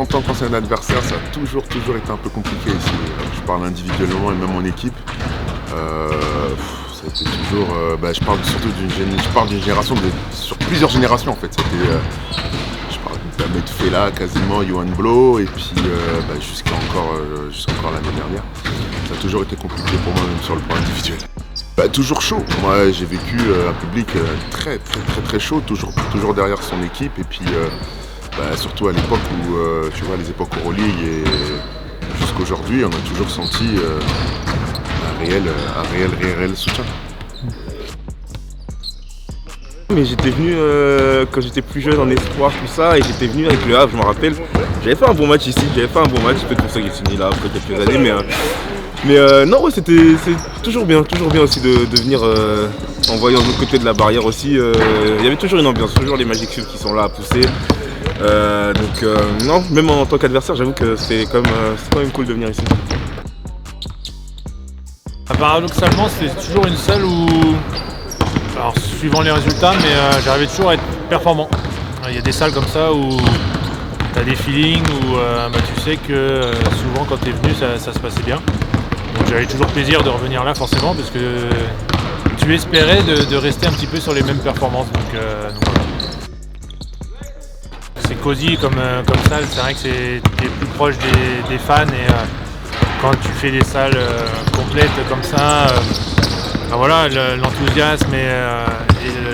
en tant qu'ancien adversaire, ça a toujours été un peu compliqué ici. Je parle individuellement et même en équipe. Ça a été toujours. Je parle surtout d'une génération, sur plusieurs générations en fait. Je parle d'Ahmed Fella, quasiment, Yohan Blow, et puis jusqu'à encore l'année dernière. Ça a toujours été compliqué pour moi, même sur le plan individuel. Toujours chaud. Moi, j'ai vécu un public très chaud, toujours derrière son équipe, et puis surtout à l'époque où, tu vois, les époques Euroleague et jusqu'aujourd'hui, on a toujours senti un réel soutien. Mais j'étais venu quand j'étais plus jeune en espoir, tout ça, et j'étais venu avec le Havre, je me rappelle. J'avais fait un bon match ici, peut-être pour ça qu'il est signé là après quelques années, mais non, ouais, c'est toujours bien aussi de venir en voyant de l'autre côté de la barrière aussi. Il y avait toujours une ambiance, toujours les Magic Cubes qui sont là à pousser. Non, même en tant qu'adversaire, j'avoue que c'est quand même cool de venir ici. Paradoxalement, c'est toujours une salle où, alors suivant les résultats, mais j'arrivais toujours à être performant. Il y a des salles comme ça où tu as des feelings, où tu sais que souvent quand tu es venu, ça se passait bien. Donc j'avais toujours plaisir de revenir là forcément parce que tu espérais de rester un petit peu sur les mêmes performances. Donc voilà. C'est cosy comme salle, c'est vrai que tu es plus proche des fans et quand tu fais des salles complètes comme ça, voilà, l'enthousiasme et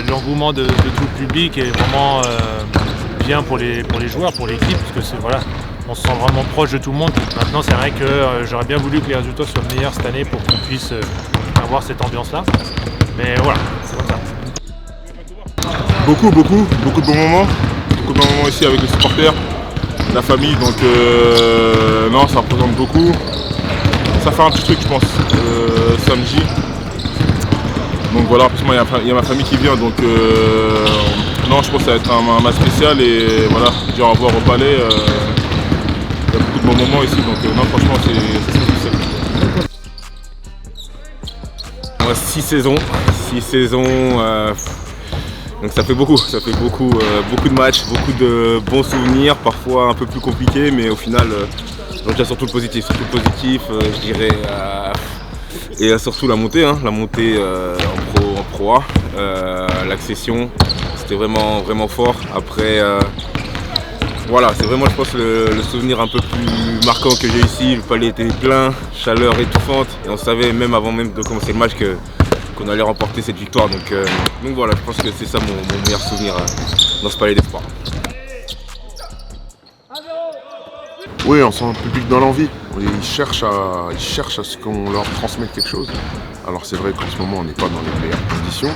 l'engouement de tout le public est vraiment bien pour les joueurs, pour l'équipe, parce que voilà, on se sent vraiment proche de tout le monde. Maintenant, c'est vrai que j'aurais bien voulu que les résultats soient meilleurs cette année pour qu'on puisse avoir cette ambiance-là. Mais voilà, c'est comme ça. Beaucoup de bons moments. Beaucoup de bons moments ici avec les supporters, la famille, donc non, ça représente beaucoup. Ça fait un petit truc, je pense, samedi. Donc voilà, en plus moi il y a ma famille qui vient, donc non, je pense que ça va être un match spécial et voilà, dire au revoir au palais. Il y a beaucoup de bons moments ici, donc non, franchement c'est spécial. 6 saisons, donc ça fait beaucoup de matchs, beaucoup de bons souvenirs, parfois un peu plus compliqués, mais au final, donc il y a surtout le positif, je dirais, et surtout la montée en Pro A, l'accession, c'était vraiment fort. Après, voilà, c'est vraiment, je pense, le souvenir un peu plus marquant que j'ai ici. Le palais était plein, chaleur étouffante, et on savait même avant même de commencer le match qu'on allait remporter cette victoire. Donc voilà, je pense que c'est ça mon meilleur souvenir dans ce palais d'espoir. Oui, on sent le public dans l'envie. Ils cherchent à ce qu'on leur transmette quelque chose. Alors c'est vrai qu'en ce moment on n'est pas dans les meilleures conditions,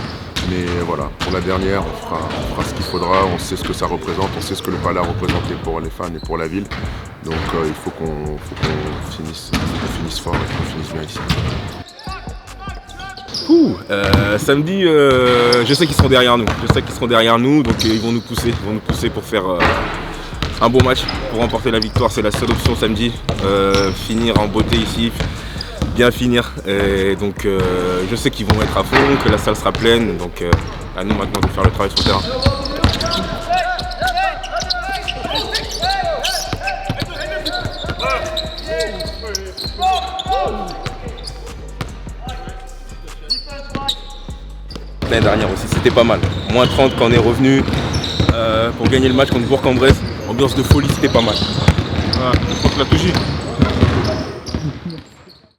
mais voilà, pour la dernière on fera ce qu'il faudra, on sait ce que ça représente, on sait ce que le palais a représenté pour les fans et pour la ville. Donc il faut qu'on finisse fort et qu'on finisse bien ici. Samedi, je sais qu'ils seront derrière nous, donc ils vont nous pousser pour faire un bon match, pour remporter la victoire. C'est la seule option samedi, finir en beauté ici, bien finir, et donc je sais qu'ils vont être à fond, que la salle sera pleine, donc à nous maintenant de faire le travail sur le terrain. L'année dernière aussi, c'était pas mal. Moins 30 quand on est revenu pour gagner le match contre Bourg-en-Bresse. Ambiance de folie, c'était pas mal. Je crois que la touche.